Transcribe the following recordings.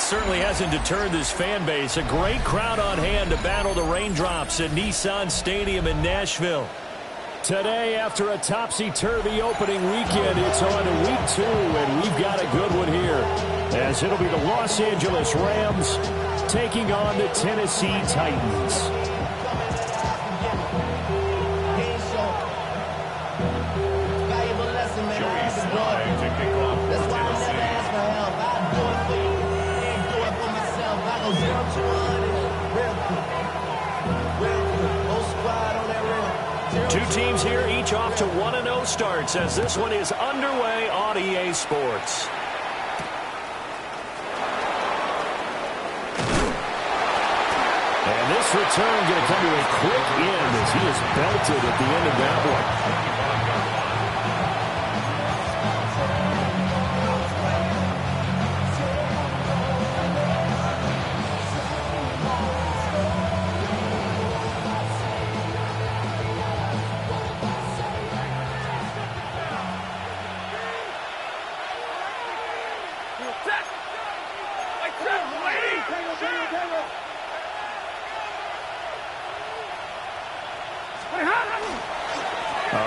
certainly hasn't deterred this fan base. A great crowd on hand to battle the raindrops at Nissan Stadium in Nashville. Today, after a topsy-turvy opening weekend, it's on to week 2, and we've got a good one here, as it'll be the Los Angeles Rams taking on the Tennessee Titans. Two teams here, each off to 1-0 starts, as this one is underway on EA Sports. And this return going to come to a quick end as he is belted at the end of that one.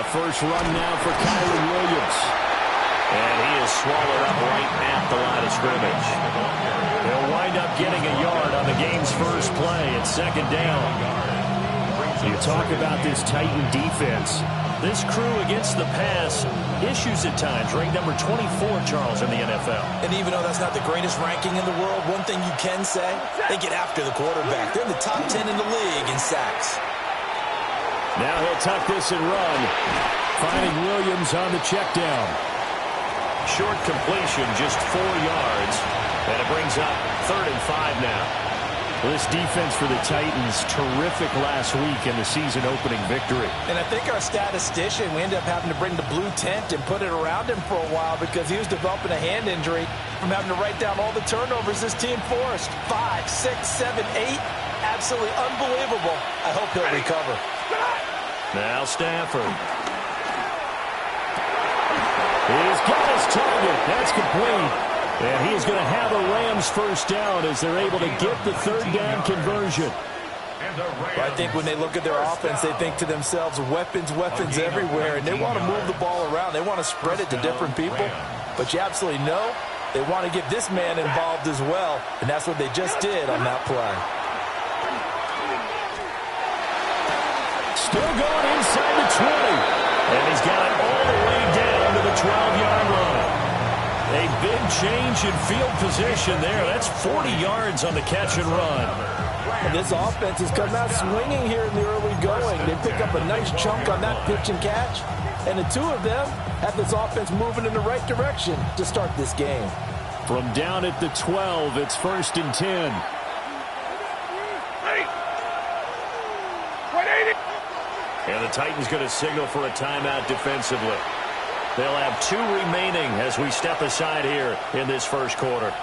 First run now for Kyren Williams. And he is swallowed up right at the line of scrimmage. They'll wind up getting a yard on the game's first play at second down. You talk about this Titan defense. This crew against the pass, issues at times, ranked number 24, Charles, in the NFL. And even though that's not the greatest ranking in the world, one thing you can say, they get after the quarterback. They're in the top 10 in the league in sacks. Now he'll tuck this and run, finding Williams on the check down. Short completion, just 4 yards, and it brings up 3rd and 5 now. Well, this defense for the Titans, terrific last week in the season-opening victory. And I think our statistician, we ended up having to bring the blue tent and put it around him for a while because he was developing a hand injury from having to write down all the turnovers this team forced. 5, 6, 7, 8. Absolutely unbelievable. I hope he'll recover. Now Stafford. He's got his target. That's complete. And he is going to have a Rams first down as they're able to get the 3rd down conversion. Well, I think when they look at their offense, they think to themselves, weapons, weapons everywhere. And they want to move the ball around. They want to spread it to different people. But you absolutely know they want to get this man involved as well. And that's what they just did on that play. Still going inside the 20. And he's got it all the way down to the 12-yard line. A big change in field position there. That's 40 yards on the catch and run. And this offense has come out swinging here in the early going. They pick up a nice chunk on that pitch and catch. And the two of them have this offense moving in the right direction to start this game. From down at the 12, it's 1st and 10. And the Titans going to signal for a timeout defensively. They'll have 2 remaining as we step aside here in this first quarter.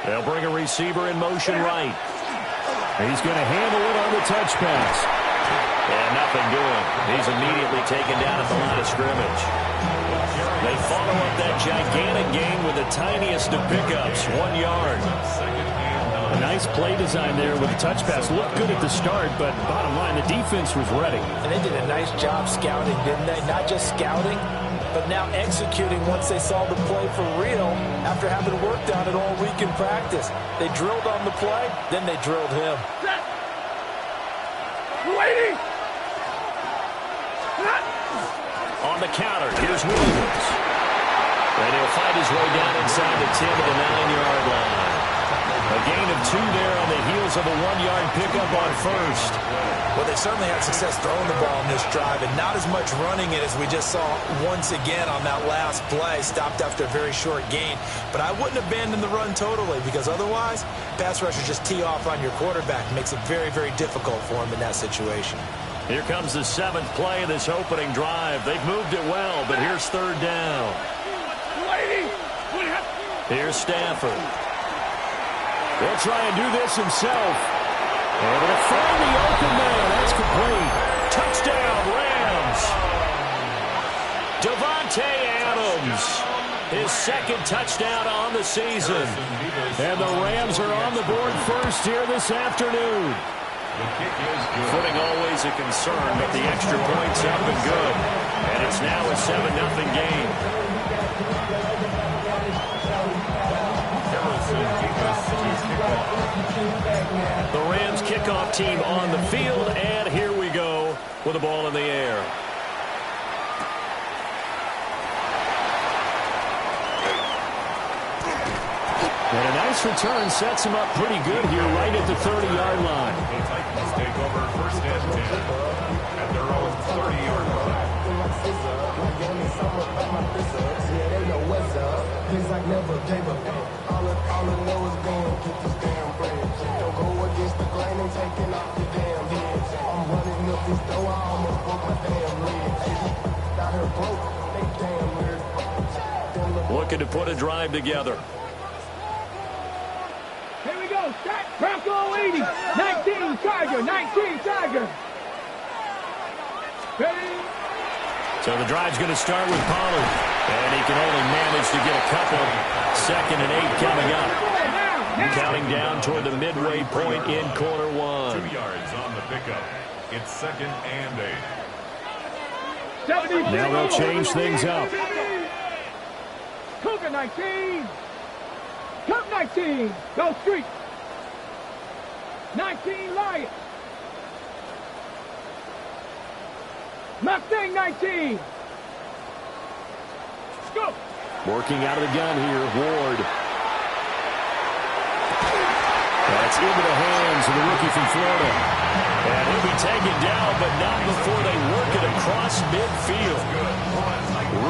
They'll bring a receiver in motion right. He's going to handle it on the touch pass. And nothing doing. He's immediately taken down at the line of scrimmage. They follow up that gigantic gain with the tiniest of pickups, 1 yard. A nice play design there with the touch pass. Looked good at the start, but bottom line, the defense was ready. And they did a nice job scouting, didn't they? Not just scouting, but now executing once they saw the play for real after having worked on it all week in practice. They drilled on the play, then they drilled him. Waiting. On the counter, here's Williams. And he'll fight his way down inside the 10 to the 9-yard line. A gain of 2 there on the heels of a 1-yard pickup on first. Well, they certainly had success throwing the ball in this drive and not as much running it as we just saw once again on that last play. Stopped after a very short gain. But I wouldn't abandon the run totally because otherwise, pass rushers just tee off on your quarterback. It makes it very, very difficult for him in that situation. Here comes the 7th play of this opening drive. They've moved it well, but here's 3rd down. Here's Stafford. He'll try and do this himself. And he'll find the open second touchdown on the season. And the Rams are on the board first here this afternoon. Footing always a concern, but the extra point's up and good. And it's now a 7-0 game. The Rams kickoff team on the field, and here we go with the ball in the air. And a nice return sets him up pretty good here right at the 30-yard line. The Titans take over first and 10 at their own 30-yard line. Looking to put a drive together. Here we go. Start. Bronco 80. 19 Tiger. 19 Tiger. Ready? So the drive's going to start with Pollard. And he can only manage to get a couple. 2nd and 8 coming up. Counting down toward the midway point in quarter 1. 2 yards on the pickup. It's 2nd and 8. Now they'll change things up. Cougar 19. Cup 19. Go Street. 19 Lions. Mustang 19. Go. Working out of the gun here, Ward. That's into the hands of the rookie from Florida. And he'll be taken down, but not before they work it across midfield.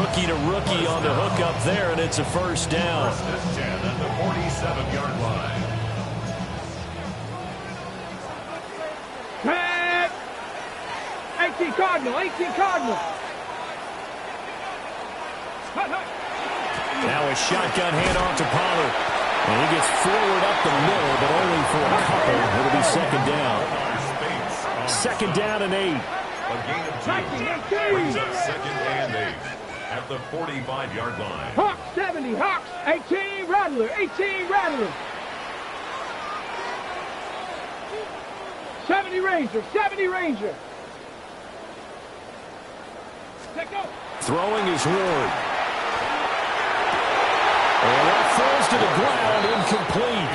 Rookie to rookie on the hook up there, and it's a first down. First and 10 at the 47-yard line. Tag. 18 Cardinal. 18 Cardinal. Now a shotgun handoff to Pollard. And he gets forward up the middle, but only for a couple. It'll be 2nd down. 2nd down and 8. A gain of 2 brings up 2nd and 8 at the 45-yard line. Hawks 70. Hawks 18 Rattler. 18 Rattler. 70 Ranger. 70 Ranger. Take go. Throwing is Ward. And that falls to the ground, incomplete.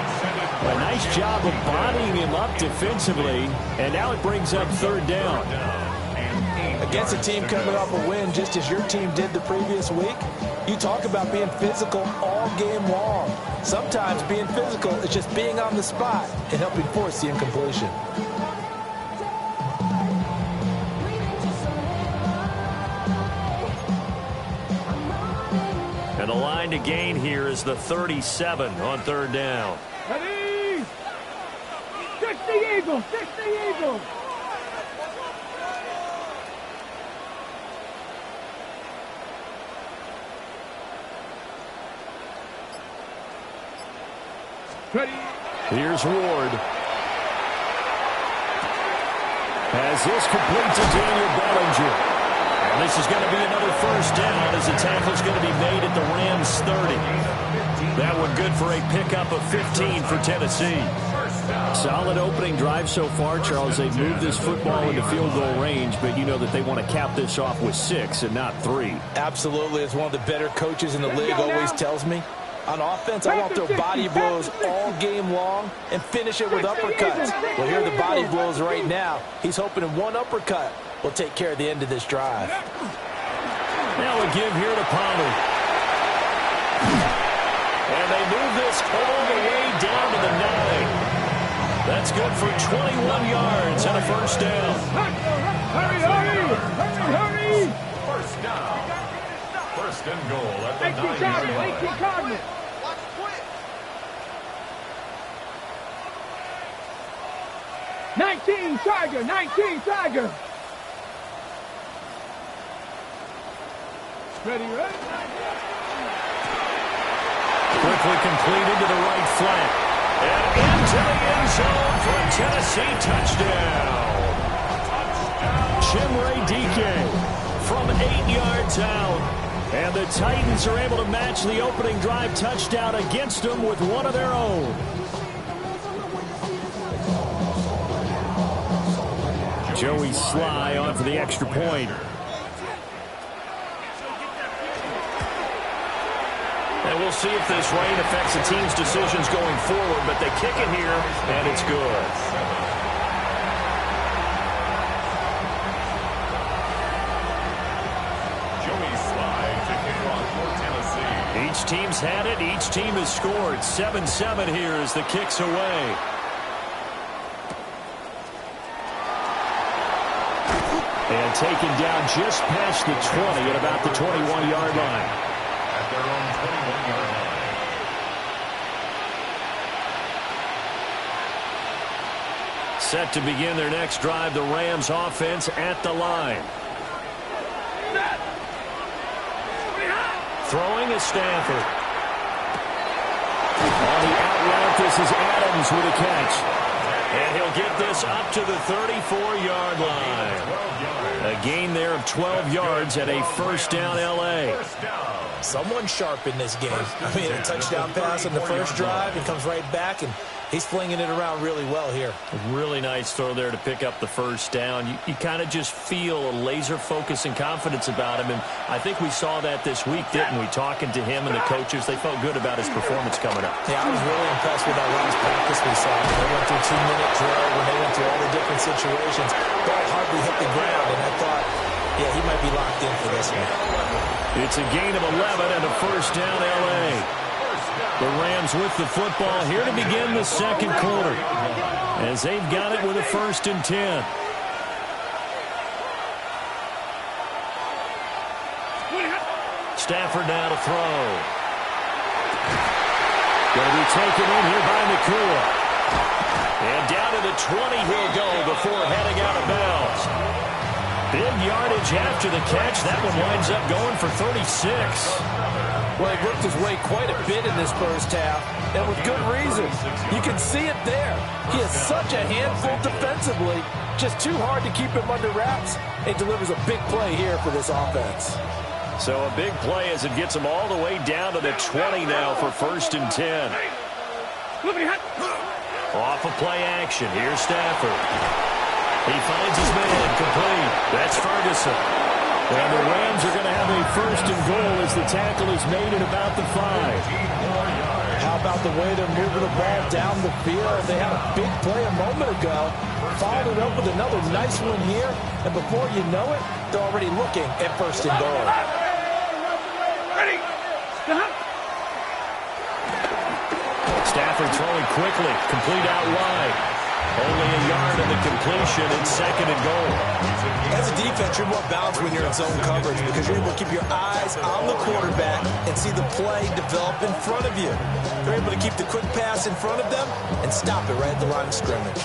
A nice job of bodying him up defensively, and now it brings up 3rd down. Against a team coming off a win just as your team did the previous week, you talk about being physical all game long. Sometimes being physical is just being on the spot and helping force the incompletion. And the line to gain here is the 37 on 3rd down. Ready? 60 Eagles. 60 Eagles. Ready? Here's Ward. As this completes to Daniel Bellinger. And this is going to be another first down as the tackle's going to be made at the Rams 30. That one good for a pickup of 15 for Tennessee. Solid opening drive so far, Charles. They've moved this football into field goal range, but you know that they want to cap this off with 6 and not 3. Absolutely. As one of the better coaches in the league always tells me, on offense, I want their body blows all game long and finish it with uppercuts. Well, here are the body blows right now. He's hoping in one uppercut will take care of the end of this drive. Now a give here to Pollard. And they move this all the way down to the 9. That's good for 21 yards and a first down. Hurry, hurry, hurry, hurry. First down. First and goal at the 18 9-yard Cardinal, 18 line. Cardinal. 19 Tiger, 19 Tiger. Ready, ready. Quickly completed to the right flank. And into the end zone for a Tennessee touchdown. Chimere Dike from 8 yards out. And the Titans are able to match the opening drive touchdown against them with one of their own. Joey Sly on for the extra point. And we'll see if this rain affects the team's decisions going forward, but they kick it here, and it's good. Joey Sly to kick off for Tennessee. Each team's had it. Each team has scored. 7-7 here as the kick's away. And taken down just past the 20 at about the 21-yard line. At their own 21-yard line. Set to begin their next drive, the Rams offense at the line. Throwing is Stafford. On the out route, this is Adams with a catch. And he'll get this up to the 34-yard line. A gain there of 12 yards at a first down L.A. Someone sharp in this game. I mean, a touchdown pass on the first drive and comes right back, and he's flinging it around really well here. A really nice throw there to pick up the first down. You kind of just feel a laser focus and confidence about him, and I think we saw that this week, didn't we? Talking to him and the coaches, they felt good about his performance coming up. Yeah, I was really impressed with that last practice we saw. They went through 2-minute drill when they went through all the different situations. Ball hardly hit the ground, and I thought, yeah, he might be locked in for this one. It's a gain of 11 and a first down L.A. The Rams with the football here to begin the second quarter as they've got it with a 1st and 10. Stafford now to throw. Going to be taken in here by Nakua. And down to the 20 he'll go before heading out of bounds. Big yardage after the catch. That one winds up going for 36. Well, he worked his way quite a bit in this first half, and with good reason. You can see it there. He is such a handful defensively. Just too hard to keep him under wraps. He delivers a big play here for this offense. So a big play as it gets him all the way down to the 20 now for 1st and 10. Off of play action. Here's Stafford. He finds his man complete. That's Ferguson. And the Rams are going to have a 1st and goal as the tackle is made at about the 5. How about the way they're moving the ball down the field? They had a big play a moment ago. Followed it up with another nice one here. And before you know it, they're already looking at 1st and goal. Ready. Stafford throwing quickly. Complete out wide. Only a yard in the completion. It's 2nd and goal. As a defense, you're more balanced when you're in zone coverage because you're able to keep your eyes on the quarterback and see the play develop in front of you. They're able to keep the quick pass in front of them and stop it right at the line of scrimmage.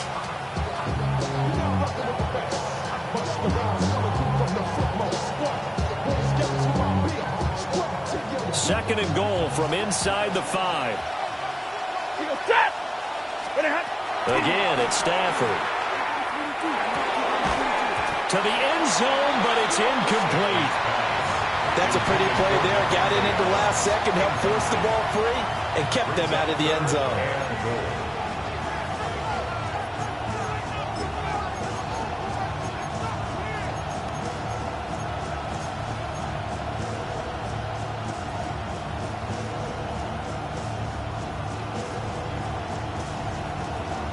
Second and goal from inside the 5. Again, it's Stafford. To the end zone, but it's incomplete. That's a pretty play there. Got in at the last second, helped force the ball free, and kept them out of the end zone.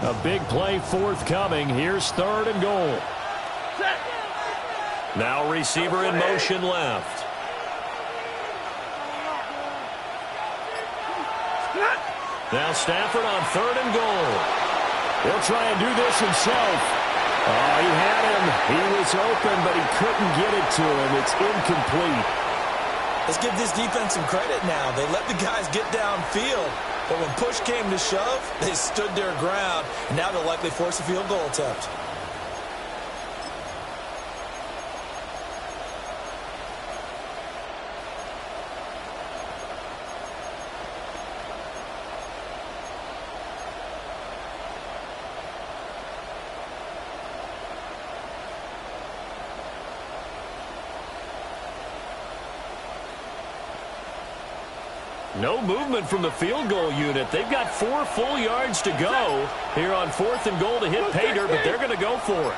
A big play forthcoming. Here's 3rd and goal. Now receiver in motion left. Now Stafford on 3rd and goal. He'll try and do this himself. Oh, he had him. He was open, but he couldn't get it to him. It's incomplete. Let's give this defense some credit now. They let the guys get downfield. But when push came to shove, they stood their ground. And now they'll likely force a field goal attempt. No movement from the field goal unit. They've got 4 full yards to go here on 4th and goal to hit pay dirt, but they're going to go for it.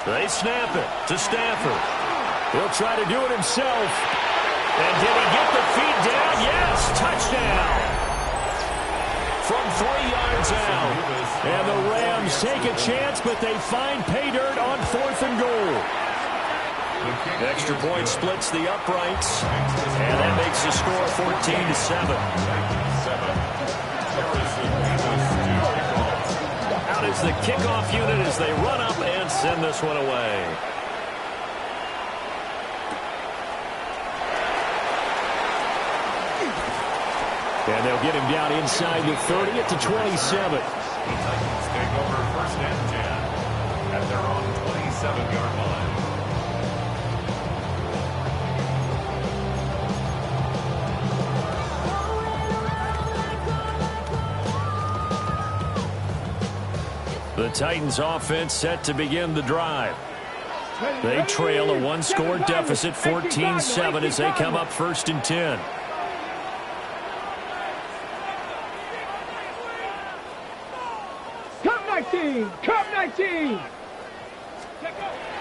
They snap it to Stafford. He'll try to do it himself. And did he get the feet down? Yes, touchdown. From 3 yards out. And the Rams take a chance, but they find pay dirt on 4th and goal. Extra point splits the uprights, and that makes the score 14-7. Out is the kickoff unit as they run up and send this one away. And they'll get him down inside the 30 at the 27. The Titans take over 1st and 10 at their own 27-yard line. The Titans offense set to begin the drive. They trail a 1-score deficit, 14-7, as they come up 1st and 10. Cup 19.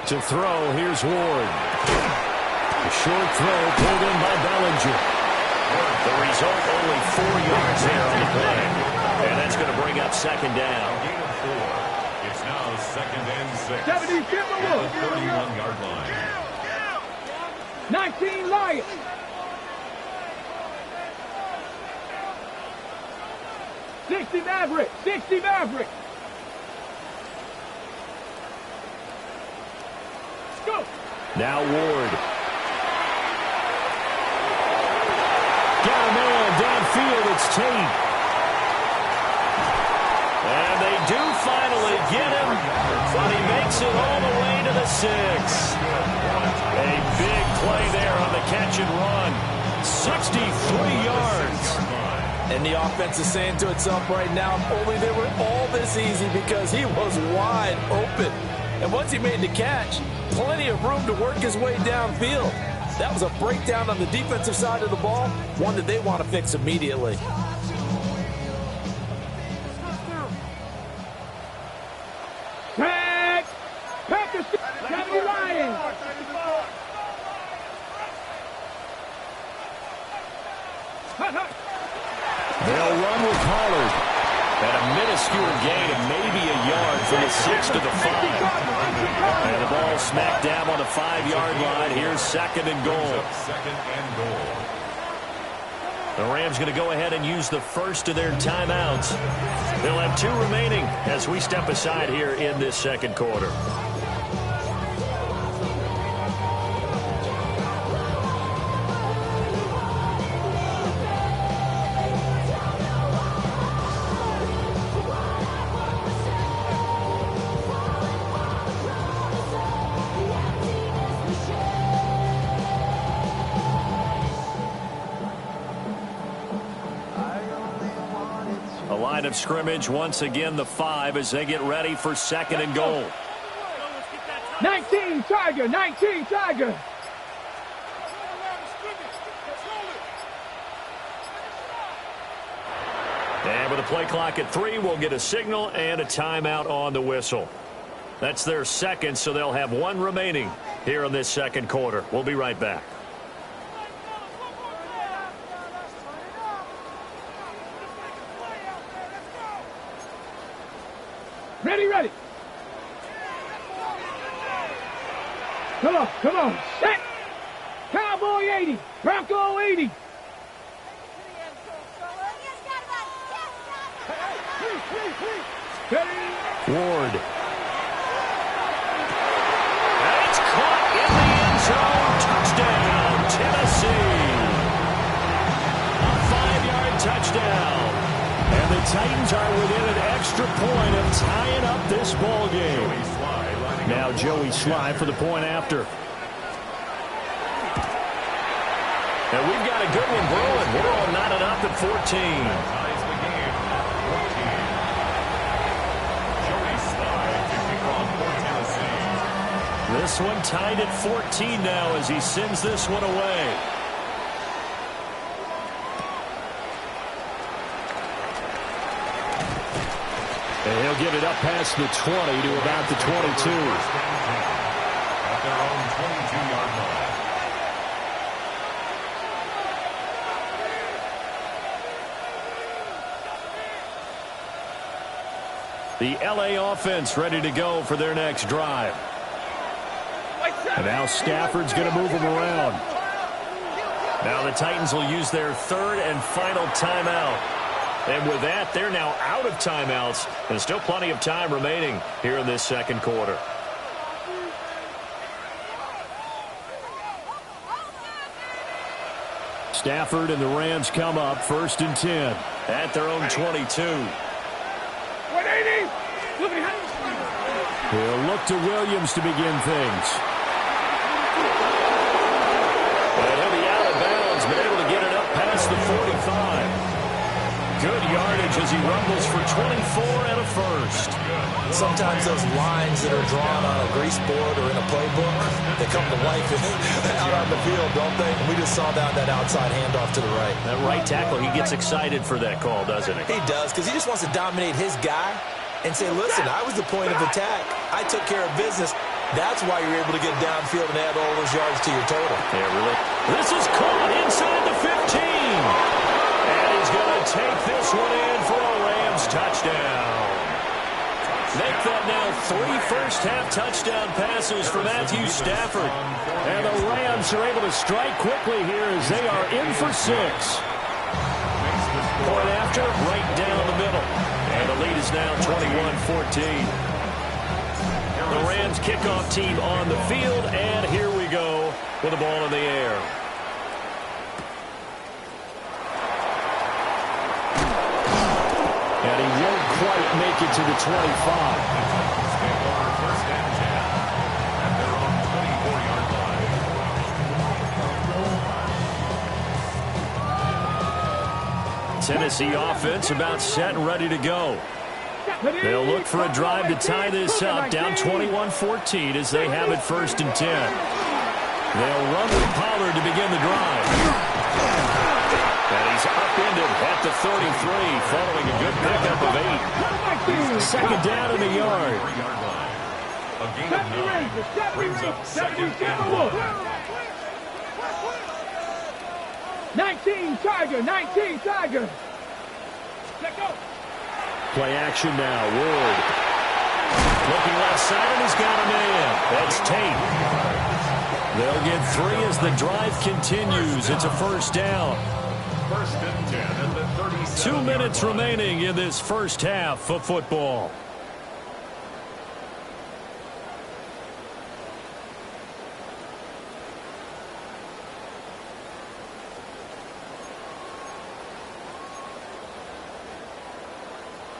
To throw, here's Ward. A short throw pulled in by Bellinger. The result, only 4 yards there on the play. And that's going to bring up 2nd down. Gain of 4. It's now 2nd and 6. 70, at the 31-yard line. 19 Lions. Sixty Maverick. Go. Now Ward. Got a man downfield. It's Tate. And they do finally get him, but he makes it all the way to the 6. A big play there on the catch and run. 63 yards. And the offense is saying to itself right now, if only they were all this easy, because he was wide open. And once he made the catch, plenty of room to work his way downfield. That was a breakdown on the defensive side of the ball, one that they want to fix immediately. Tag. Packers. 70 Lions. They'll run with Pollard. At a minuscule gain of maybe a yard from the 6 to the 5. And the ball smacked down on the 5-yard line. Here's 2nd and goal. 2nd and goal. The Rams going to go ahead and use the first of their timeouts. They'll have 2 remaining as we step aside here in this 2nd quarter. Of scrimmage once again, the 5, as they get ready for 2nd and goal. 19 Tiger. And with a play clock at 3, we'll get a signal and a timeout on the whistle. That's their 2nd, so they'll have 1 remaining here in this 2nd quarter. We'll be right back. Ready. Come on. Set. Cowboy 80. Bronco 80. Ward. That's caught in the end zone. Touchdown, Tennessee. A 5-yard touchdown. And the Titans are within an extra point of tying up this ball game. Now Joey Sly for the point after. And we've got a good one brewing. We're all knotted up at 14. Ties the game at 14. Joey Sly to kick off for Tennessee. This one tied at 14 now as he sends this one away. And he'll get it up past the 20 to about the 22. At their own 22-yard line. The LA offense ready to go for their next drive. And now Stafford's going to move them around. Now the Titans will use their third and final timeout. And with that, they're now out of timeouts. And still plenty of time remaining here in this second quarter. Stafford and the Rams come up 1st and 10 at their own 22. 180. He'll look to Williams to begin things. And he'll be out of bounds, but able to get it up past the 45. Good yardage as he rumbles for 24 and a first. Sometimes those lines that are drawn on a grease board or in a playbook, they come to life out on the field, don't they? We just saw that outside handoff to the right. That right tackle, he gets excited for that call, doesn't he? He does, because he just wants to dominate his guy and say, listen, I was the point of attack. I took care of business. That's why you're able to get downfield and add all those yards to your total. Yeah, really. This is caught inside the 15. And he's going to take this one in for a Rams touchdown. Make that now 3 first-half touchdown passes for Matthew Stafford. And the Rams are able to strike quickly here as they are in for 6. Point after, right down the middle. And the lead is now 21-14. The Rams kickoff team on the field, and here we go with the ball in the air. And he won't quite make it to the 25. First and 10 at their own 24-yard line. Tennessee offense about set and ready to go. They'll look for a drive to tie this up, down 21-14 as they have it 1st and 10. They'll run with Pollard to begin the drive. And he's upended at the 33, following a good pickup of 8. Second down in the yard. A gain of 9 brings up 2nd and 1. 19 Tiger, 19 Tiger. Let go. Play action now, Ward. Looking left side, and he's got a man. That's Tate. They'll get 3 as the drive continues. It's a first down. 1st and 10 at the 37. 2 minutes remaining in this first half of football.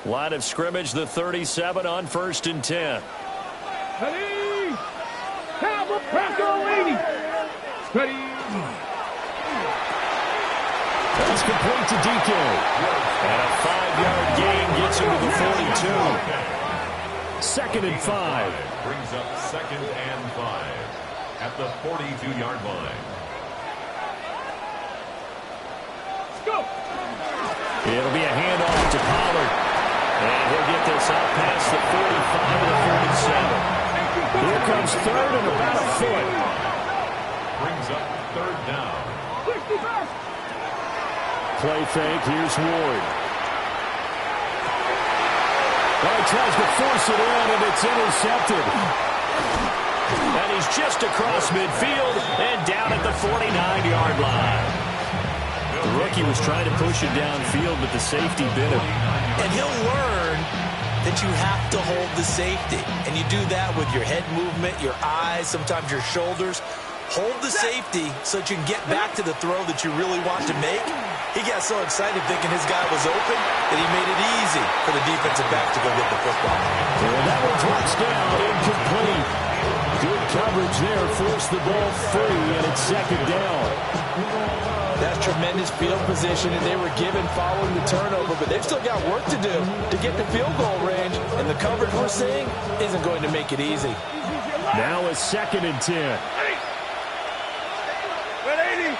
Line of scrimmage, the 37 on 1st and 10. Ready. Cowboy Bronco 80. Ready. That's complete to DK. And a 5-yard gain gets him to the 42. 2nd and 5. Brings up 2nd and 5 at the 42-yard line. Let's go. It'll be a handoff to Pollard. And he'll get this out past the 45 to the 47. Here comes 3rd and about a foot. Brings up 3rd down. 65. Play fake. Here's Ward. Well, he tries to force it in, and it's intercepted. And he's just across midfield and down at the 49-yard line. The rookie was trying to push it downfield, but the safety bit him. And he'll learn that you have to hold the safety. And you do that with your head movement, your eyes, sometimes your shoulders. Hold the safety so that you can get back to the throw that you really want to make. He got so excited thinking his guy was open that he made it easy for the defensive back to go get the football. And that one drops down, incomplete. Good coverage there, forced the ball free, and it's 2nd down. That's tremendous field position, and they were given following the turnover, but they've still got work to do to get the field goal range, and the coverage we're seeing isn't going to make it easy. Now it's 2nd and 10. 180.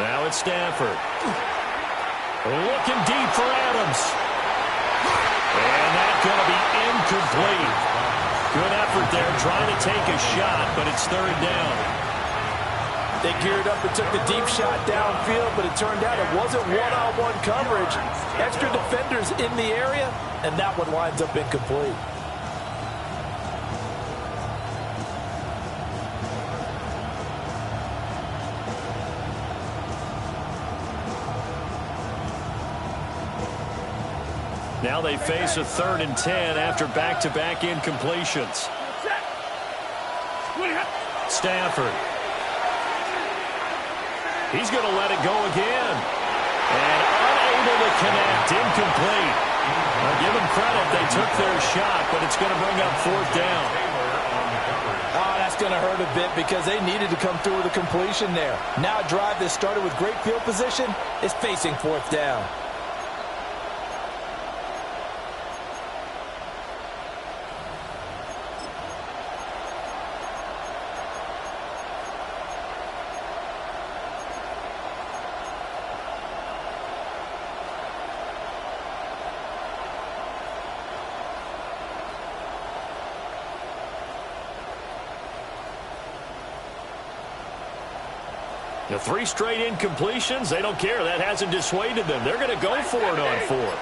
Now it's Stafford. Looking deep for Adams. And that's going to be incomplete. Good effort there trying to take a shot, but it's third down. They geared up and took the deep shot downfield, but it turned out it wasn't one-on-one coverage. Extra defenders in the area, and that one winds up incomplete. Now they face a 3rd and 10 after back-to-back incompletions. Stafford. He's going to let it go again. And unable to connect. Incomplete. I'll give them credit. They took their shot, but it's going to bring up 4th down. Oh, that's going to hurt a bit because they needed to come through with a completion there. Now a drive that started with great field position is facing 4th down. The 3 straight incompletions, they don't care. That hasn't dissuaded them. They're going to go for it on 4th.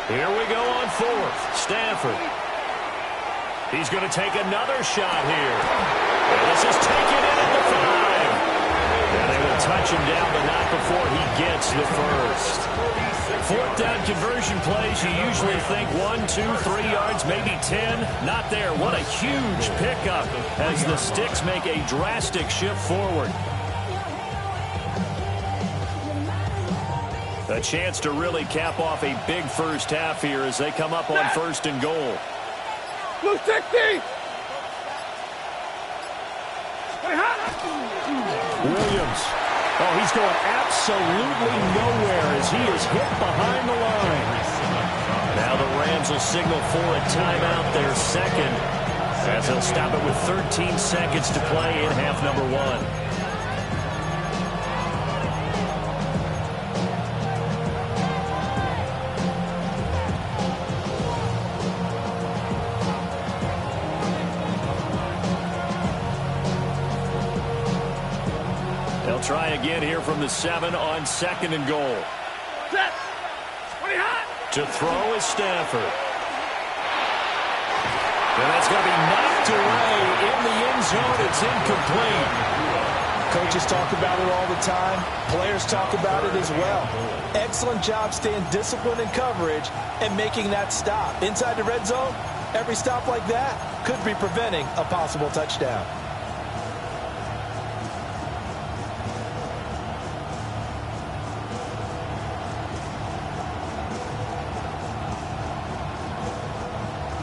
Here we go on 4th. Stafford. He's going to take another shot here. And this is taken in at the 5. And they will touch him down, but not before he gets the first. 4th down conversion plays, you usually think 1, 2, 3 yards, maybe 10. Not there. What a huge pickup as the Sticks make a drastic shift forward. A chance to really cap off a big first half here as they come up on 1st and goal. Blue 60! Williams. Oh, he's going absolutely nowhere as he is hit behind the line. Now the Rams will signal for a timeout, their 2nd, as they'll stop it with 13 seconds to play in half number 1. Try again here from the 7 on 2nd and goal. Set. To throw is Stafford. And that's going to be knocked away in the end zone. It's incomplete. Coaches talk about it all the time. Players talk about it as well. Excellent job staying disciplined in coverage and making that stop. Inside the red zone, every stop like that could be preventing a possible touchdown.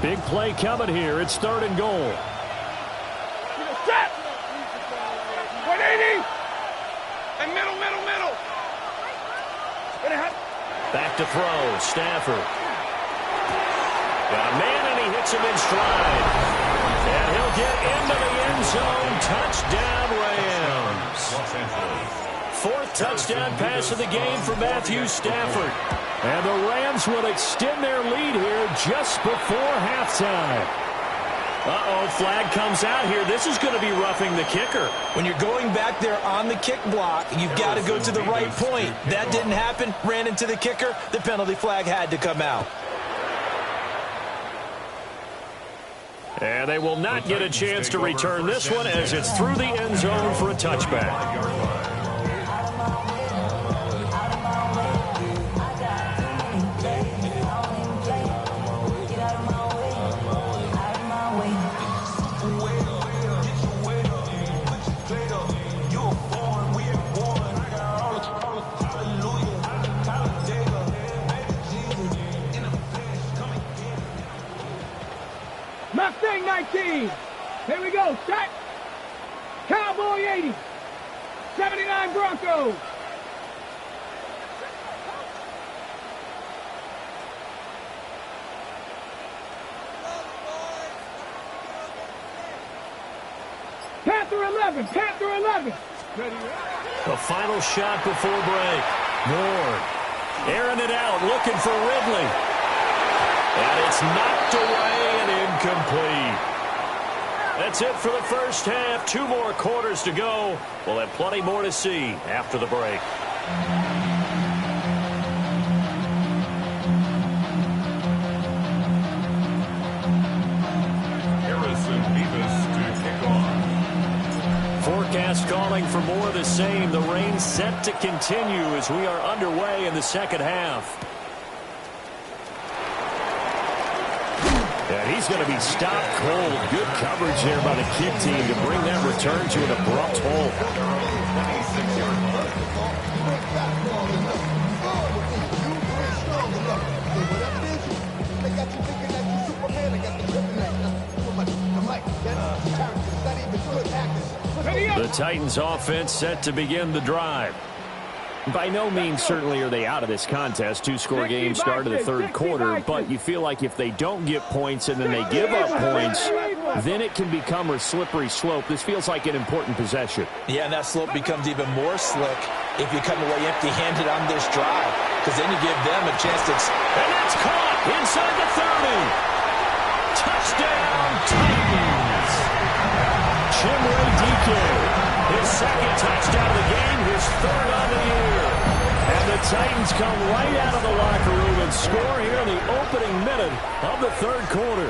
Big play coming here. It's 3rd and goal. Set. 180. And middle. Back to throw. Stafford. Got a man, and he hits him in stride. And he'll get into the end zone. Touchdown, Rams. 4th touchdown pass of the game for Matthew Stafford. And the Rams will extend their lead here just before halftime. Uh-oh, flag comes out here. This is going to be roughing the kicker. When you're going back there on the kick block, you've got to go to the right point. That didn't happen. Ran into the kicker. The penalty flag had to come out. And they will not get a chance to return this one as it's through the end zone for a touchback. Mustang 19. Here we go. Set. Cowboy 80. 79 Broncos. Panther 11. A final shot before break. Ward airing it out, looking for Ridley. And it's knocked away and incomplete. That's it for the first half. 2 more quarters to go. We'll have plenty more to see after the break. Forecast calling for more of the same. The rain set to continue as we are underway in the second half. And he's going to be stopped cold. Good coverage there by the Kid team to bring that return to an abrupt halt. The Titans offense set to begin the drive. By no means certainly are they out of this contest. 2-score game start of the third quarter, but you feel like if they don't get points and then they give up points, then it can become a slippery slope. This feels like an important possession. Yeah, and that slope becomes even more slick if you come away empty-handed on this drive, because then you give them a chance to... And it's caught inside the 30. Touchdown, Titans. Chimere Dike. His second touchdown of the game, his third on the year. And the Titans come right out of the locker room and score here in the opening minute of the third quarter.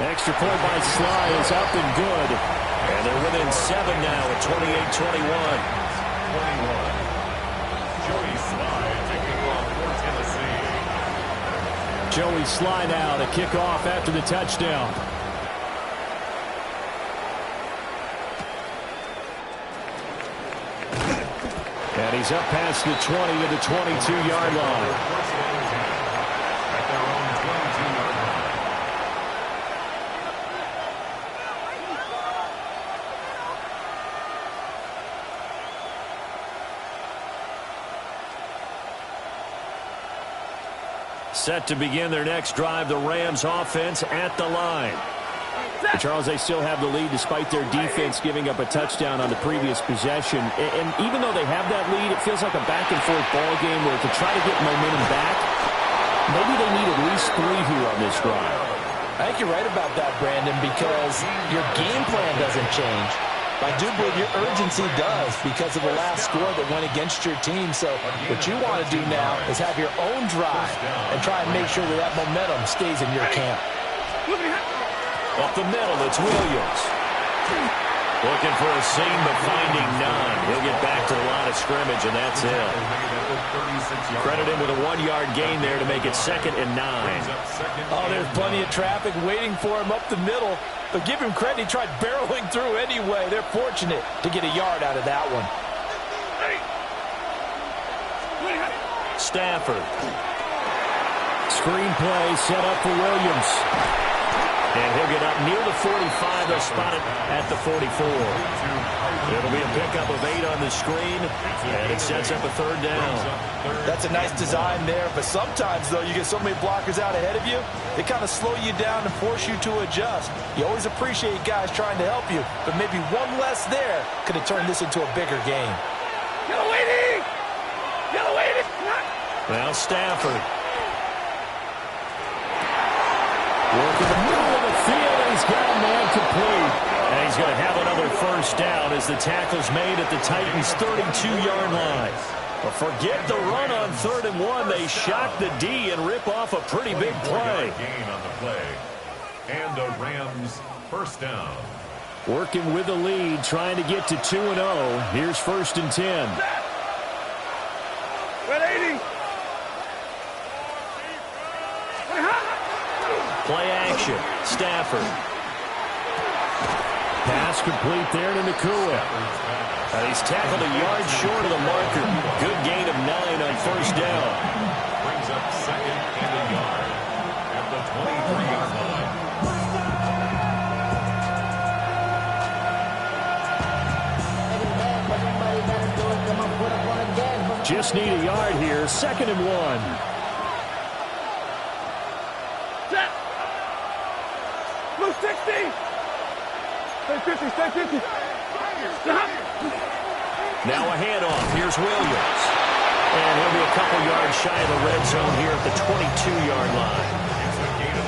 Extra point by Sly is up and good. And they're within 7 now at 28-21. 21. Joey Sly taking off for Tennessee. Joey Sly now to kick off after the touchdown. And he's up past the 20 to the 22-yard line. At their own 22-yard line. Set to begin their next drive, the Rams offense at the line. Charles, they still have the lead despite their defense giving up a touchdown on the previous possession. And even though they have that lead, it feels like a back-and-forth ball game where to try to get momentum back, maybe they need at least 3 here on this drive. I think you're right about that, Brandon, because your game plan doesn't change. I do believe your urgency does because of the last score that went against your team. So what you want to do now is have your own drive and try and make sure that that momentum stays in your camp. Up the middle, it's Williams. Looking for a seam, but finding none. He'll get back to the line of scrimmage, and that's it. Credit him with a 1-yard gain there to make it 2nd and 9. Oh, there's plenty of traffic waiting for him up the middle. But give him credit, he tried barreling through anyway. They're fortunate to get a yard out of that one. Stafford. Screenplay set up for Williams. And he'll get up near the 45. They'll spot it at the 44. It'll be a pickup of 8 on the screen, and it sets up a 3rd down. That's a nice design there, but sometimes, though, you get so many blockers out ahead of you, they kind of slow you down and force you to adjust. You always appreciate guys trying to help you, but maybe one less there could have turned this into a bigger game. Yellow 80! Yellow 80! Now Stafford. Working the middle of the field, and he's got a man complete. And he's going to have another first down as the tackle's made at the Titans' 32-yard line. But forget the run on 3rd and 1. They shock the D and rip off a pretty big play. Gain on the play. And a Rams first down. Working with the lead, trying to get to 2-0. Here's 1st and 10. Red 80! Play action. Stafford. Pass complete there to Nakua. He's tackled a yard short of the marker. Good gain of 9 on first down. Brings up 2nd and a yard at the 23-yard line. Just need a yard here. 2nd and 1. Set! Blue 60! Stay 50, stay 50. Stop! Now a handoff. Here's Williams. And he'll be a couple yards shy of the red zone here at the 22-yard line.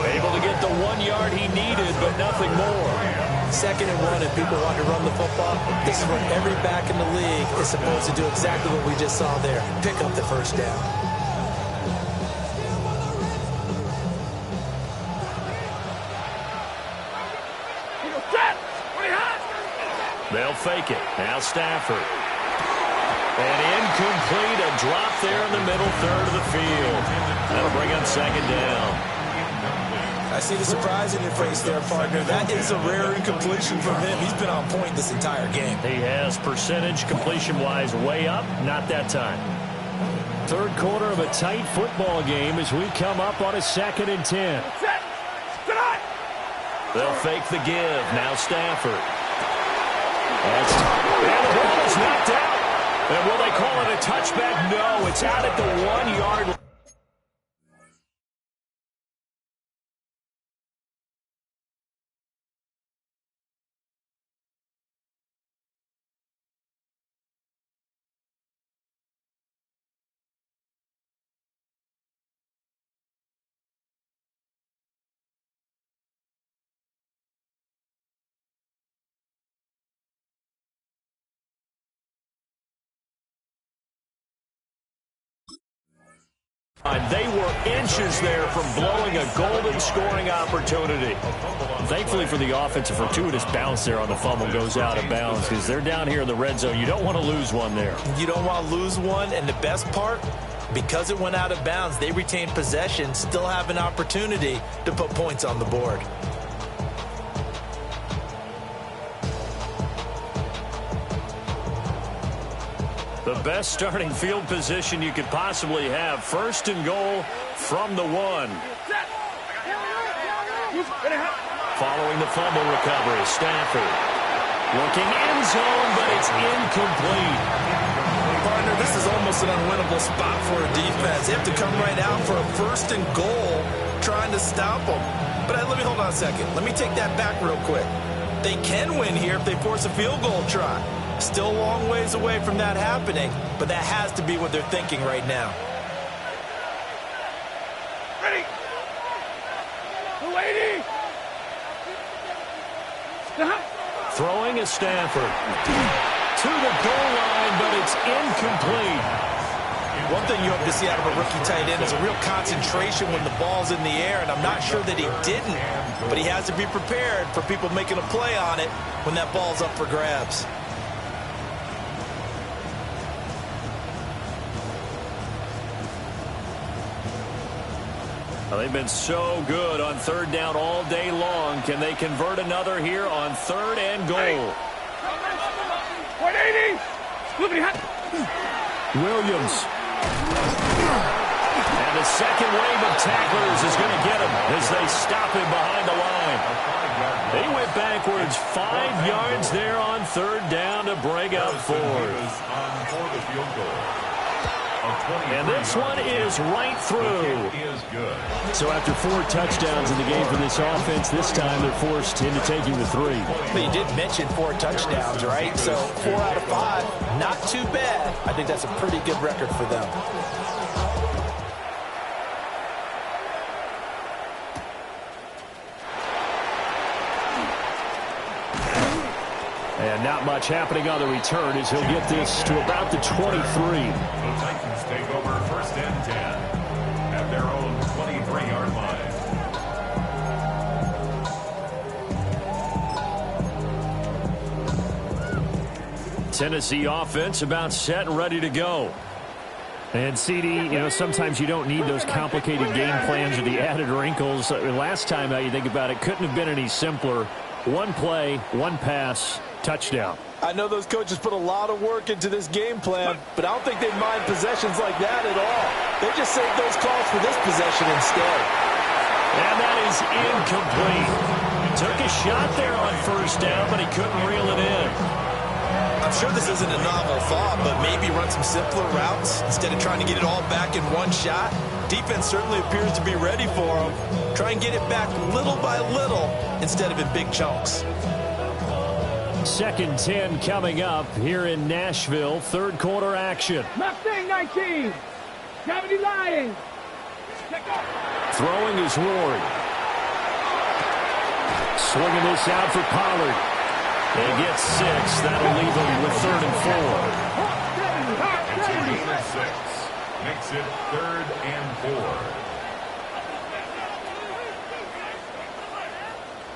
Able to get the 1 yard he needed, but nothing more. 2nd and 1, and people want to run the football. This is what every back in the league is supposed to do, exactly what we just saw there. Pick up the first down. They'll fake it. Now Stafford. And incomplete, a drop there in the middle third of the field. That'll bring up 2nd down. I see the surprise in your face there, partner. That is a rare incompletion from him. He's been on point this entire game. He has percentage completion-wise way up. Not that time. 3rd quarter of a tight football game as we come up on a 2nd and 10. They'll fake the give. Now Stafford. And the ball is knocked out. And will they call it a touchback? No, it's out at the 1 yard line. They were inches there from blowing a golden scoring opportunity. Thankfully for the offense, a fortuitous bounce there on the fumble goes out of bounds because they're down here in the red zone. You don't want to lose one there. You don't want to lose one, and the best part, because it went out of bounds, they retained possession, still have an opportunity to put points on the board. The best starting field position you could possibly have. 1st and goal from the 1. Following the fumble recovery, Stafford looking end zone, but it's incomplete. Partner, this is almost an unwinnable spot for a defense. They have to come right out for a 1st and goal trying to stop them. But let me hold on a second. Let me take that back real quick. They can win here if they force a field goal try. Still a long ways away from that happening, but that has to be what they're thinking right now. Ready. 280. Throwing is Stafford. To the goal line, but it's incomplete. One thing you hope to see out of a rookie tight end is a real concentration when the ball's in the air, and I'm not sure that he didn't, but he has to be prepared for people making a play on it when that ball's up for grabs. Well, they've been so good on 3rd down all day long. Can they convert another here on 3rd and goal? 180. Williams. And the second wave of tacklers is going to get him as they stop him behind the line. They went backwards 5 yards there on 3rd down to break up 4th. And this one is right through. So after 4 touchdowns in the game for this offense, this time they're forced into taking the 3. But you did mention 4 touchdowns, right? So 4 out of 5, not too bad. I think that's a pretty good record for them. And not much happening on the return as he'll get this to about the 23. The Titans take over 1st and 10 at their own 23-yard line. Tennessee offense about set and ready to go. And CD, you know, sometimes you don't need those complicated game plans or the added wrinkles. Last time, you think about it, couldn't have been any simpler. 1 play, 1 pass, touchdown. I know those coaches put a lot of work into this game plan, but I don't think they mind possessions like that at all. They just save those calls for this possession instead. And that is incomplete. Took a shot there on 1st down, but he couldn't reel it in. I'm sure this isn't a novel thought, but maybe run some simpler routes instead of trying to get it all back in one shot. Defense certainly appears to be ready for them. Try and get it back little by little instead of in big chunks. Second 10 coming up here in Nashville. Third quarter action. Mustang 19. 70 Lions. Throwing is Ward. Swinging this out for Pollard. They get 6. That'll leave them with 3rd and 4. 6 makes it 3rd and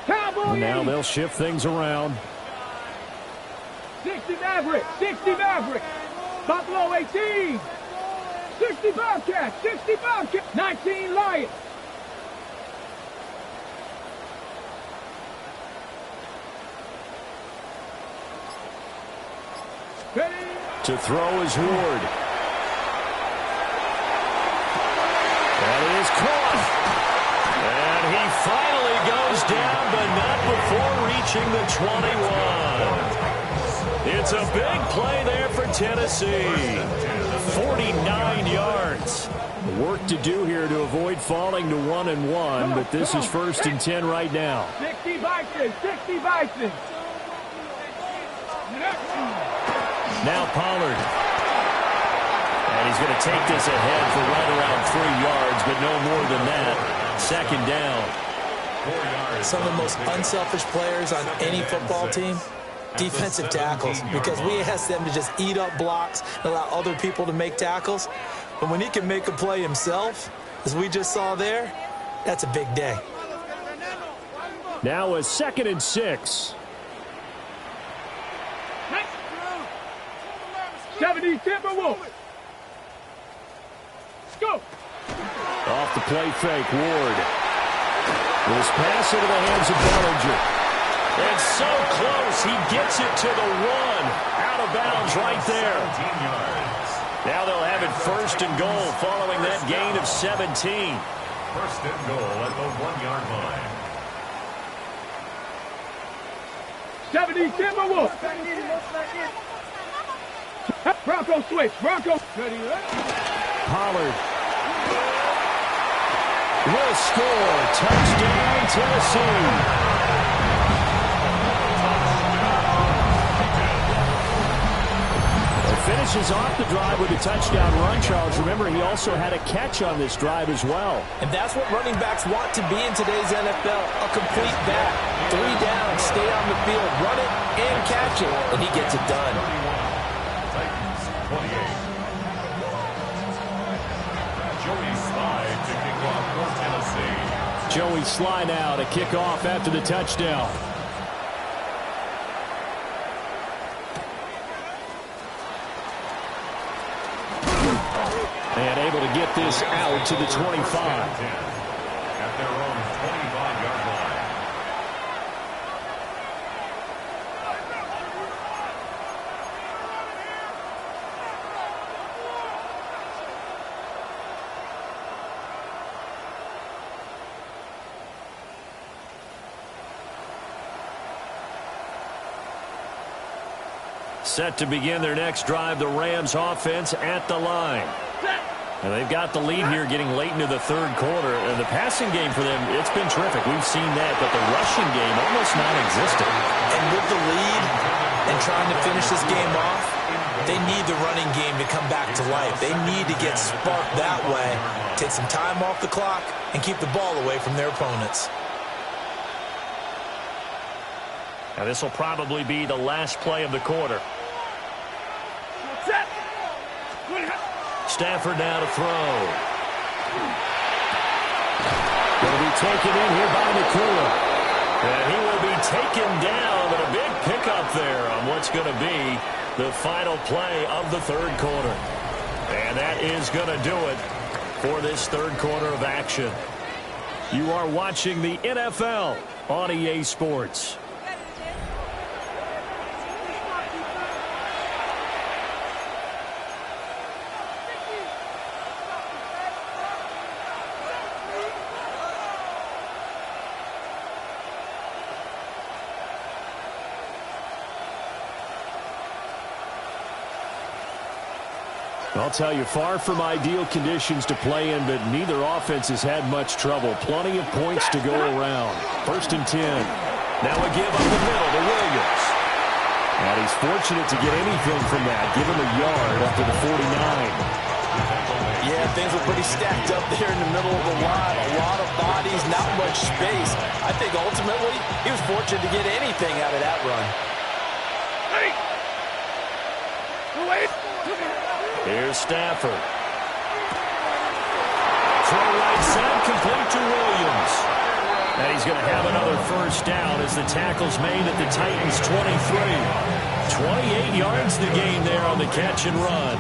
4. Cowboy. Now they'll shift things around. 60 Maverick. 60 Maverick. Buffalo 18. 60 Bobcats. 60 Bobcats. 19 Lions. Ready. To throw is Ward. That is caught. And he finally goes down, but not before reaching the 21. It's a big play there for Tennessee. 49 yards. Work to do here to avoid falling to 1-1, but this is 1st and 10 right now. 60 Bison. 60 Bison. Now Pollard. And he's going to take this ahead for right around 3 yards, but no more than that. 2nd down. Some of the most unselfish players on any football team, defensive tackles, because we ask them to just eat up blocks and allow other people to make tackles. But when he can make a play himself, as we just saw there, that's a big day. Now a 2nd and 6. 70 Timberwolves. Go. Off the play fake, Ward. This pass into the hands of Bellinger. It's so close. He gets it to the 1. Out of bounds right there. Now they'll have it 1st and goal following that gain of 17. 1st and goal at the 1-yard line. 70 Timberwolves. Bronco switch. Bronco. Ready. Pollard will score. Touchdown, Tennessee. Finishes off the drive with a touchdown run, Charles. Remember, he also had a catch on this drive as well. And that's what running backs want to be in today's NFL, a complete back. 3 down, stay on the field, run it, and catch it, and he gets it done. Titans 28. Joey Slye to kick off for Tennessee. Joey Slye now to kick off after the touchdown. And able to get this out to the 25. At their own 25-yard line. Set to begin their next drive, the Rams offense at the line. And they've got the lead here getting late into the 3rd quarter. And the passing game for them, it's been terrific. We've seen that, but the rushing game almost non-existent. And with the lead and trying to finish this game off, they need the running game to come back to life. They need to get sparked that way, take some time off the clock, and keep the ball away from their opponents. Now this will probably be the last play of the quarter. Stafford now to throw. Going to be taken in here by Nakua. And he will be taken down, but a big pickup there on what's going to be the final play of the 3rd quarter. And that is going to do it for this 3rd quarter of action. You are watching the NFL on EA Sports. I'll tell you, far from ideal conditions to play in, but neither offense has had much trouble. Plenty of points to go around. 1st and 10. Now a give up the middle to Williams. And he's fortunate to get anything from that. Give him a yard up to the 49. Yeah, things were pretty stacked up there in the middle of the line. A lot of bodies, not much space. I think ultimately he was fortunate to get anything out of that run. Here's Stafford. Throw right side, complete to Williams. And he's going to have another first down as the tackle's made at the Titans' 23. 28 yards the gain there on the catch and run.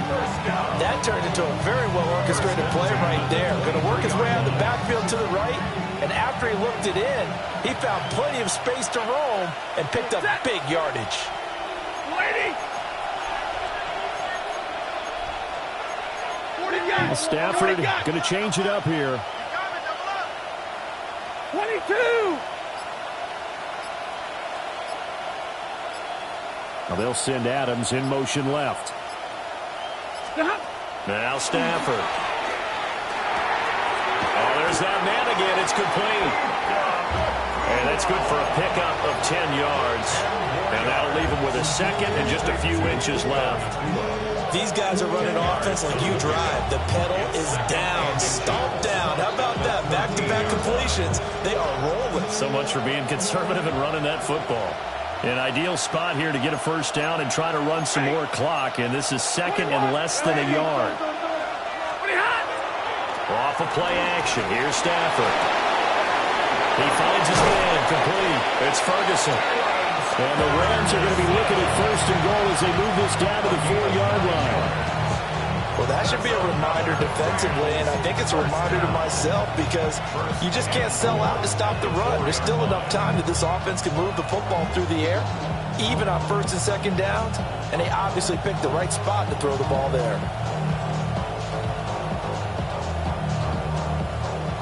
That turned into a very well-orchestrated play right there. Going to work his way out of the backfield to the right, and after he looked it in, he found plenty of space to roam and picked up big yardage. Stafford going to change it up here. 22. Well, they'll send Adams in motion left. Now Stafford. Oh, there's that man again. It's complete. And that's good for a pickup of 10 yards. And that'll leave him with a second and just a few inches left. These guys are running offense like you drive. The pedal is down, stomped down. How about that? Back-to-back completions. They are rolling. So much for being conservative and running that football. An ideal spot here to get a first down and try to run some more clock. And this is second and less than a yard. Off of play action. Here's Stafford. He finds his man complete. It's Ferguson. And the Rams are going to be looking at first and goal as they move this down to the 4-yard line. Well, that should be a reminder defensively, and I think it's a reminder to myself because you just can't sell out to stop the run. There's still enough time that this offense can move the football through the air, even on first and second downs, and they obviously picked the right spot to throw the ball there.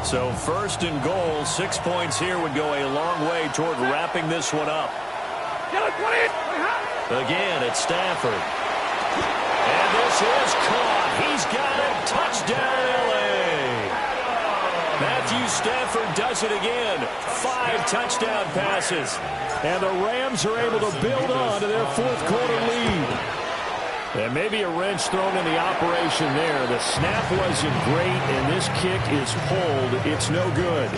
So first and goal, 6 points here would go a long way toward wrapping this one up. Again, it's Stafford. And this is caught. He's got it. Touchdown, L.A. Matthew Stafford does it again. 5 touchdown passes. And the Rams are able to build on to their fourth-quarter lead. And maybe a wrench thrown in the operation there. The snap wasn't great, and this kick is pulled. It's no good.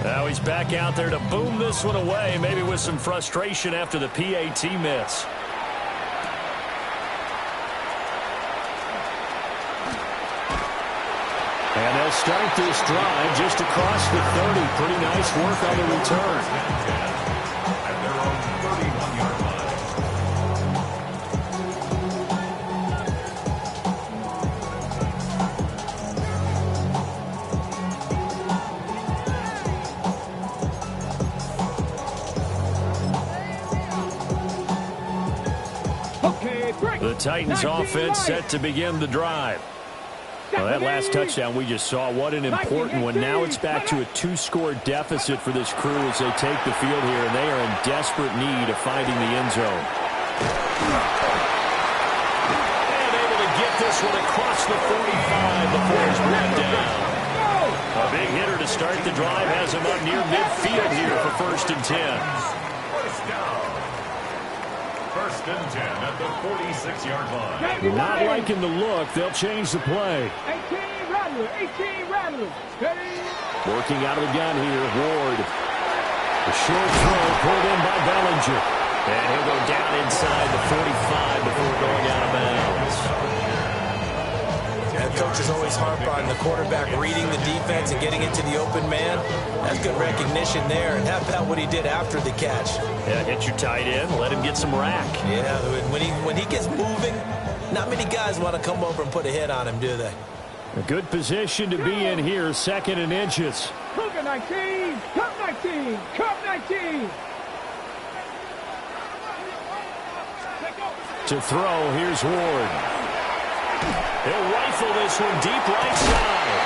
Now he's back out there to boom this one away, maybe with some frustration after the PAT miss. And they'll start this drive just across the 30. Pretty nice work on the return. The Titans offense set to begin the drive. Well, that last touchdown we just saw, what an important one. Now it's back to a 2-score deficit for this crew as they take the field here, and they are in desperate need of finding the end zone. And able to get this one across the 45 before he's brought down. A big hitter to start the drive has him up near midfield here for first and 10. First and 10 at the 46-yard line. Not liking the look. They'll change the play. 18 Rattlers. 18 Rattlers. Working out of the gun here, Ward. The short throw pulled in by Bellinger. And he'll go down inside the 45 before going out of bounds. And coaches always harp on the quarterback reading the defense and getting into the open man. That's good recognition there. And how about what he did after the catch? Yeah, hit your tight end, let him get some rack. Yeah, when he gets moving, not many guys want to come over and put a hit on him, do they? A good position to be in here, second and inches. Cougar 19, Cup 19, Cup 19. To throw, here's Ward. He'll rifle this one deep right side.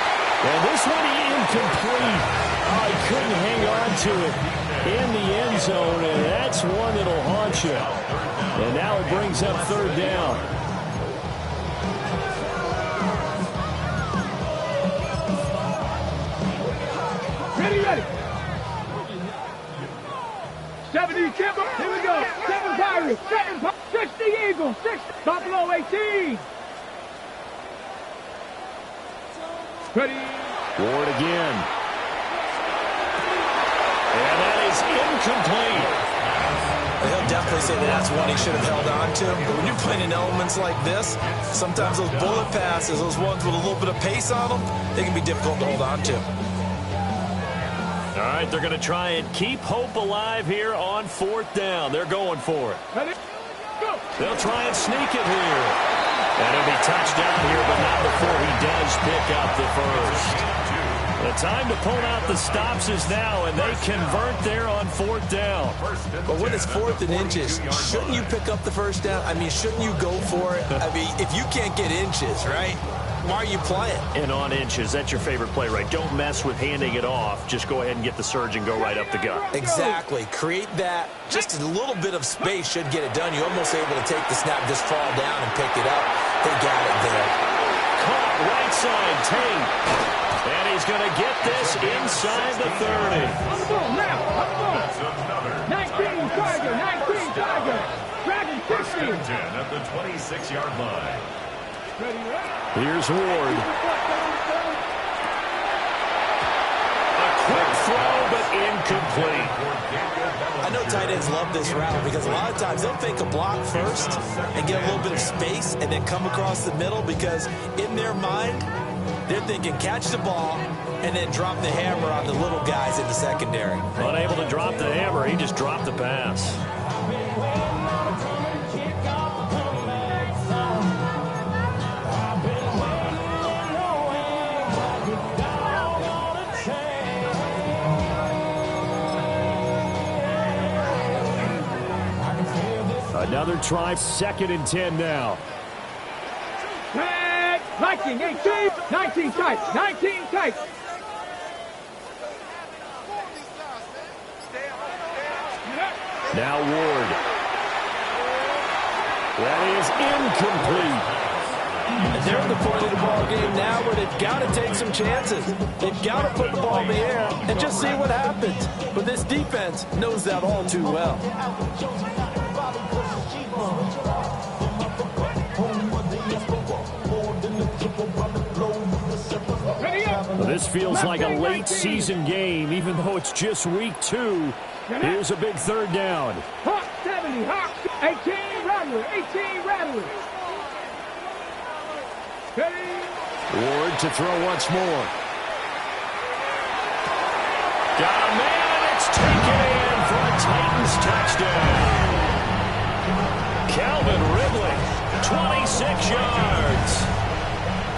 And this one incomplete. Oh, he couldn't hang on to it in the end zone, and that's one that'll haunt you. And now it brings up third down. 70 Kimber. Here we go. 7 Pirates. 60 Eagles. 60 Buffalo 18. Ready. Ward again. And that is incomplete. He'll definitely say that that's one he should have held on to. But when you're playing in elements like this, sometimes those bullet passes, those ones with a little bit of pace on them, they can be difficult to hold on to. All right, they're going to try and keep hope alive here on 4th down. They're going for it. Ready. Go. They'll try and sneak it here. And it'll be touchdown here, but not before he does pick up the first. The time to pull out the stops is now, and they convert there on 4th down. But when it's 4th and inches, shouldn't you pick up the first down? I mean, shouldn't you go for it? I mean, if you can't get inches, right, why are you playing? And on inches, that's your favorite play, right? Don't mess with handing it off. Just go ahead and get the surge and go right up the gut. Exactly. Create that. Just a little bit of space should get it done. You're almost able to take the snap, just fall down and pick it up. They got it there. Caught right side, Tate. And he's going to get this inside the 30. On the ball now. 19 Tiger. 19 Tiger. Dragon 60. 10 at the 26-yard line. Here's Ward. A quick throw, but incomplete. I know tight ends love this route because a lot of times they'll fake a block first and get a little bit of space and then come across the middle because in their mind, they're thinking catch the ball and then drop the hammer on the little guys in the secondary. Unable to drop the hammer, he just dropped the pass. Another try, 2nd and 10 now. Viking 18, 19 tight, 19 tight. Now Ward. That is incomplete. And they're at the point of the ball game now where they've got to take some chances. They've got to put the ball in the air and just see what happens. But this defense knows that all too well. Well, this feels like a late season game, even though it's just week 2. Here's a big 3rd down. Hawk 70, Hawk 18, Rattler, 18, Rattler. Ward to throw once more. Got a man, it's taken in for a Titans touchdown. Calvin Ridley, 26 yards.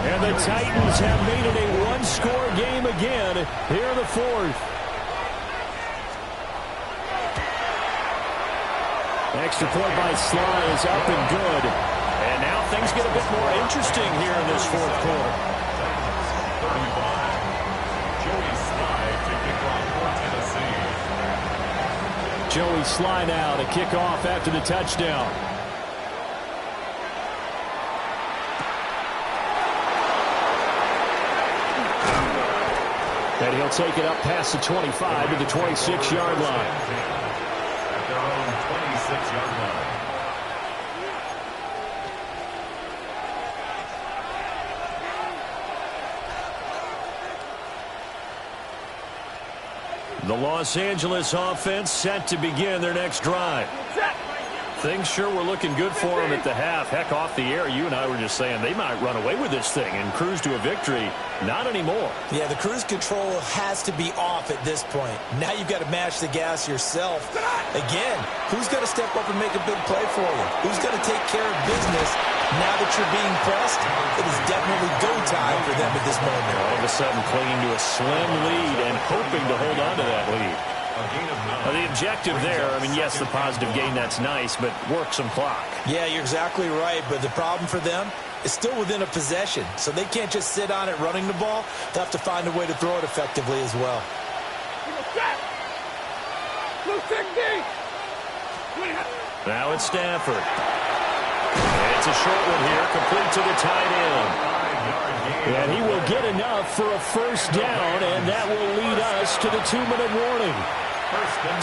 And the Titans have made it a one-score game again here in the 4th. Extra point by Sly is up and good. And now things get a bit more interesting here in this 4th quarter. 35. Joey Sly to kick off for Tennessee. Joey Sly now to kick off after the touchdown. And he'll take it up past the 25 to the 26-yard line. At their own 26-yard line. The Los Angeles offense set to begin their next drive. Things sure were looking good for them at the half. Heck, off the air, you and I were just saying they might run away with this thing and cruise to a victory. Not anymore. Yeah, the cruise control has to be off at this point. Now you've got to match the gas yourself. Again, who's going to step up and make a big play for you? Who's going to take care of business now that you're being pressed? It is definitely go time for them at this moment. All of a sudden clinging to a slim lead and hoping to hold on to that lead. The objective there, I mean, yes, the positive gain, that's nice, but work some clock. Yeah, you're exactly right, but the problem for them is still within a possession, so they can't just sit on it running the ball. They'll have to find a way to throw it effectively as well. Now it's Stafford. It's a short one here, complete to the tight end. And he will get enough for a first down, and that will lead us to the 2-minute warning.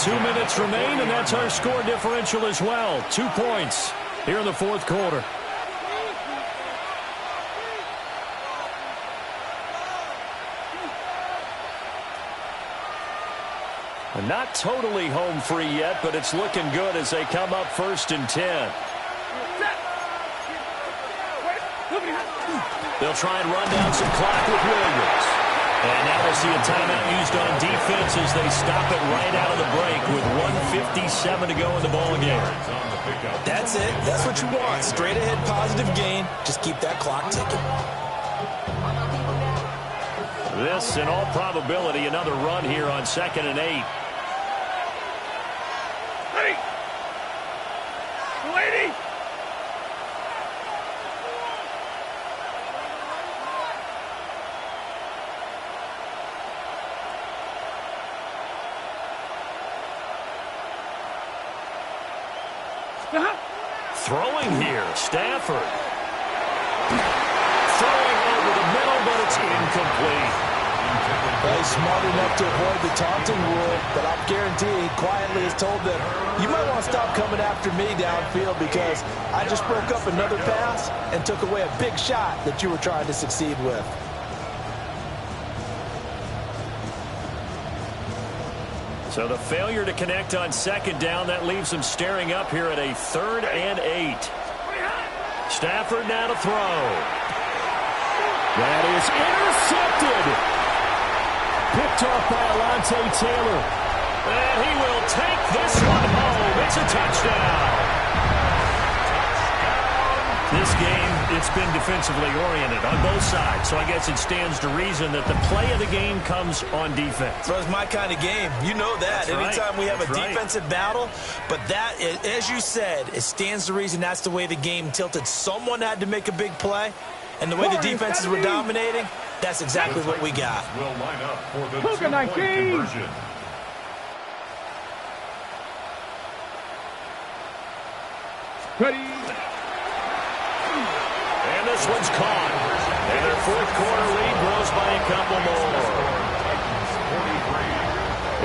2 minutes remain, and that's our score differential as well. 2 points here in the fourth quarter. Not totally home free yet, but it's looking good as they come up 1st and 10. They'll try and run down some clock with Williams. And now we'll see a timeout used on defense as they stop it right out of the break with 1:57 to go in the ball game. That's it. That's what you want. Straight ahead positive gain. Just keep that clock ticking. This, in all probability, another run here on 2nd and 8. Lady! Throwing here, Stafford. Throwing over the middle, but it's incomplete. Well, he's smart enough to avoid the taunting rule, but I guarantee he quietly has told them, you might want to stop coming after me downfield because I just broke up another pass and took away a big shot that you were trying to succeed with. So the failure to connect on 2nd down, that leaves them staring up here at a 3rd and 8. Stafford now to throw. That is intercepted. Picked off by Alontae Taylor. And he will take this one home. It's a touchdown. This game, it's been defensively oriented on both sides, so I guess it stands to reason that the play of the game comes on defense. Well, it's my kind of game. You know that. That's right. Anytime we have That's a right. defensive battle, but that, as you said, it stands to reason that's the way the game tilted. Someone had to make a big play, and the way the defenses were dominating, that's exactly what we got. Will line up for the Cougar two-point 19. conversion. Ready? And this one's caught. And their fourth quarter lead grows by a couple more.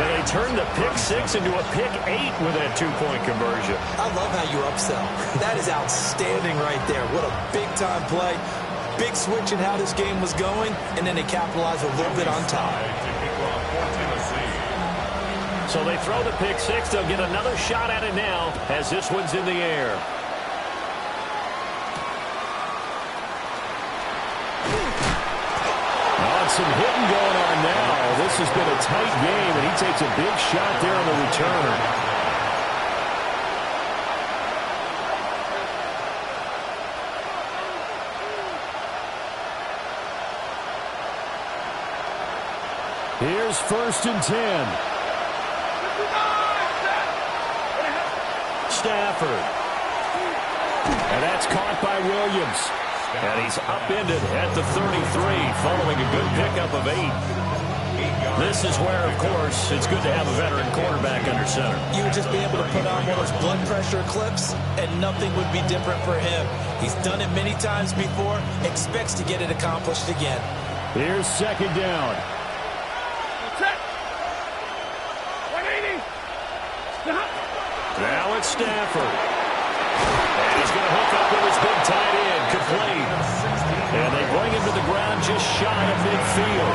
And they turn the pick 6 into a pick 8 with that 2-point conversion. I love how you upsell. That is outstanding right there. What a big-time play. Big switch in how this game was going, and then they capitalized a little bit on top. So they throw the pick 6. They'll get another shot at it now as this one's in the air. Some hitting going on now. This has been a tight game, and he takes a big shot there on the return. Here's 1st and 10. Stafford. And that's caught by Williams. And he's upended at the 33 following a good pickup of 8. This is where, of course, it's good to have a veteran quarterback under center. You would just be able to put on one of those blood pressure clips, and nothing would be different for him. He's done it many times before, expects to get it accomplished again. Here's 2nd down. Set. 180. Now it's Stafford. And he's going to hook up with his big tight end, complete. And they bring him to the ground just shy of midfield.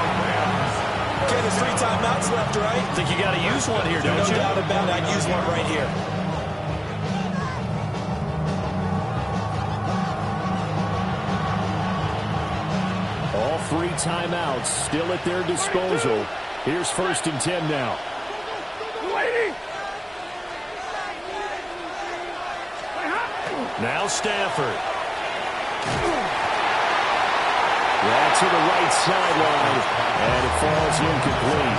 Okay, there's 3 timeouts left, right? I think you got to use one here, don't you? No doubt about it. I'd use one right here. All 3 timeouts still at their disposal. Here's 1st and 10 now. Now Stafford. Right to the right sideline, and it falls incomplete.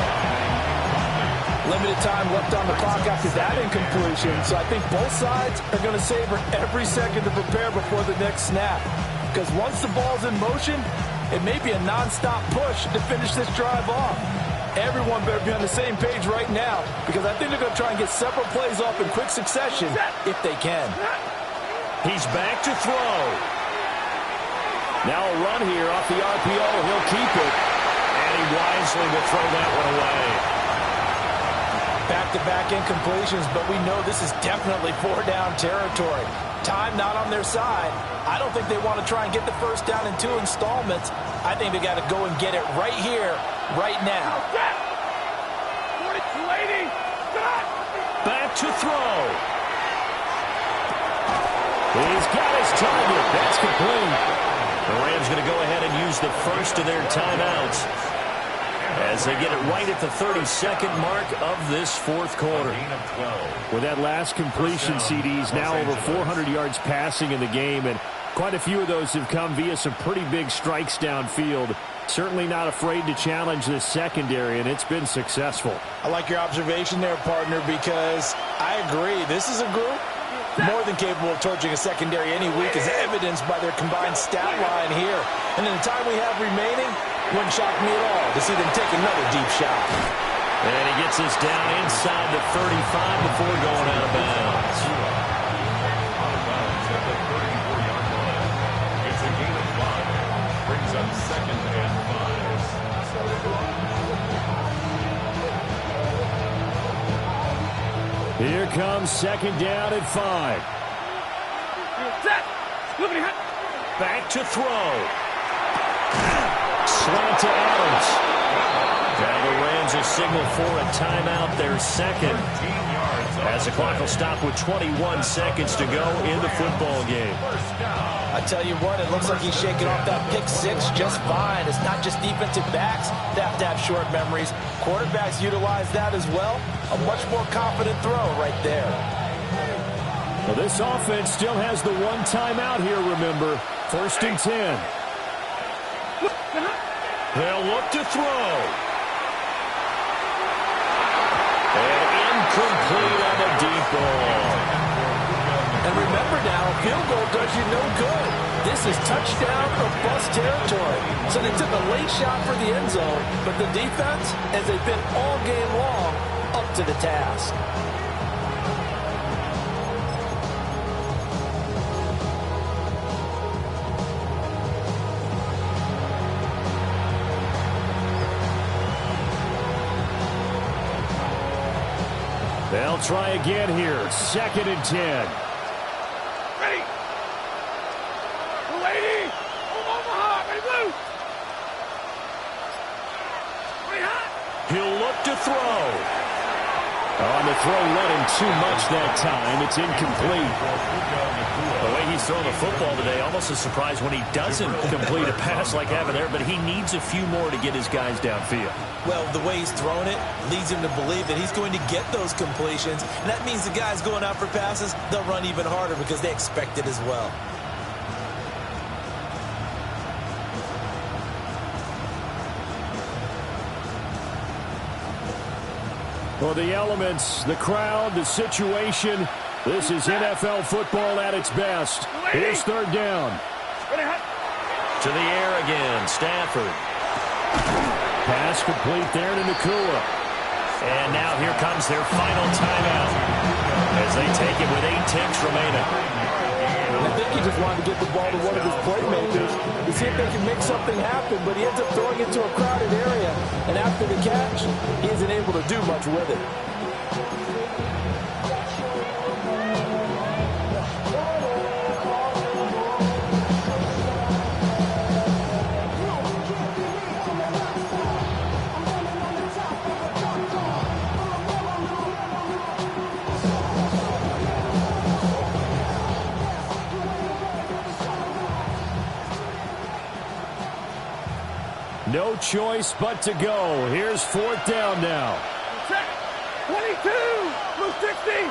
Limited time left on the clock after that incompletion, so I think both sides are going to savor every second to prepare before the next snap. Because once the ball's in motion, it may be a non-stop push to finish this drive off. Everyone better be on the same page right now, because I think they're going to try and get several plays off in quick succession if they can. He's back to throw. Now a run here off the RPO. He'll keep it. And he wisely will throw that one away. Back-to-back incompletions, but we know this is definitely four-down territory. Time not on their side. I don't think they want to try and get the first down in 2 installments. I think they got to go and get it right here, right now. Back to throw. He's got his target. That's complete. The Rams going to go ahead and use the first of their timeouts as they get it right at the 32nd mark of this fourth quarter. With that last completion, CDs now over 400 yards passing in the game, and quite a few of those have come via some pretty big strikes downfield. Certainly not afraid to challenge this secondary, and it's been successful. I like your observation there, partner, because I agree. This is a group more than capable of torching a secondary any week, as evidenced by their combined stat line here. And in the time we have remaining, wouldn't shock me at all to see them take another deep shot. And he gets us down inside the 35 before going out of bounds. Out of bounds at the 34-yard line. It's a gain of 5. Brings up 2nd and 5. Here comes 2nd down at 5. Back to throw. Slant to Adams. Now the Rams will signal for a timeout, their second, as the clock will stop with 21 seconds to go in the football game. I tell you what, it looks like he's shaking off that pick six just fine. It's not just defensive backs that have to have short memories. Quarterbacks utilize that as well. A much more confident throw right there. Well, this offense still has the one timeout here, remember. 1st and 10. They'll look to throw. And incomplete on the deep ball. And remember now, a field goal does you no good. This is touchdown or bust territory. So they took a late shot for the end zone, but the defense, as they've been all game long, up to the task. They'll try again here. 2nd and 10. Ready. Lady. Omaha. Ready, blue. Ready, hot. He'll look to throw. On the throw, let him too much that time. It's incomplete. The way he's throwing the football today, almost a surprise when he doesn't complete a pass like having there, but he needs a few more to get his guys downfield. Well, the way he's thrown it leads him to believe that he's going to get those completions. And that means the guys going out for passes, they'll run even harder because they expect it as well. Well, the elements, the crowd, the situation, this is NFL football at its best. Here's 3rd down. To the air again, Stafford. Pass complete there to Nakua. And now here comes their final timeout as they take it with 8 ticks remaining. I think he just wanted to get the ball to one of his playmakers to see if they can make something happen, but he ends up throwing it to a crowded area, and after the catch, he isn't able to do much with it. No choice but to go. Here's 4th down now. 22, blue 60.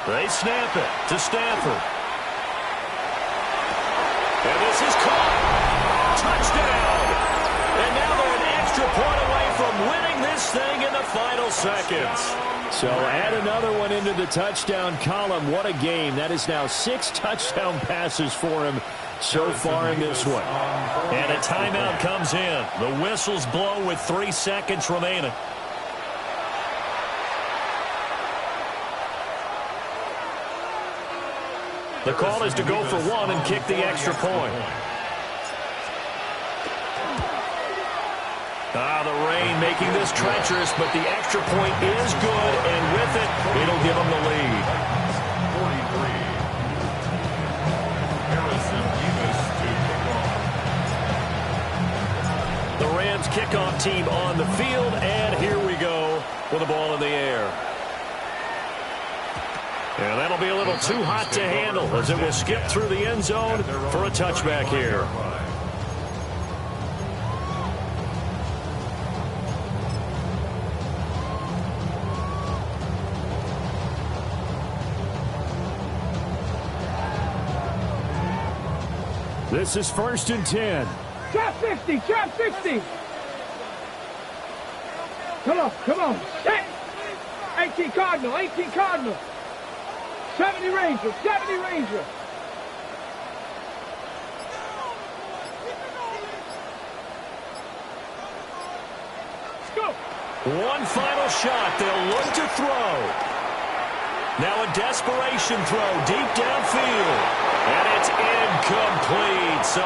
They snap it to Stafford. And this is caught. Touchdown. And now they're an extra point away from winning this thing in the final seconds. So add another one into the touchdown column. What a game. That is now 6 touchdown passes for him so far in this one. And a timeout comes in. The whistles blow with 3 seconds remaining. The call is to go for 1 and kick the extra point. The rain making this treacherous, but the extra point is good, and with it, it'll give them the lead. 43. Harrison Evis to kick off. The Rams kickoff team on the field, and here we go with the ball in the air. And that'll be a little too hot to handle as it will skip through the end zone for a touchback here. This is 1st and 10. Trap 60, trap 60. Come on. Set. 18 Cardinal, 18 Cardinal. 70 Ranger, 70 Ranger. Let's go. One final shot. They'll look to throw. Now a desperation throw deep downfield. And it's incomplete. So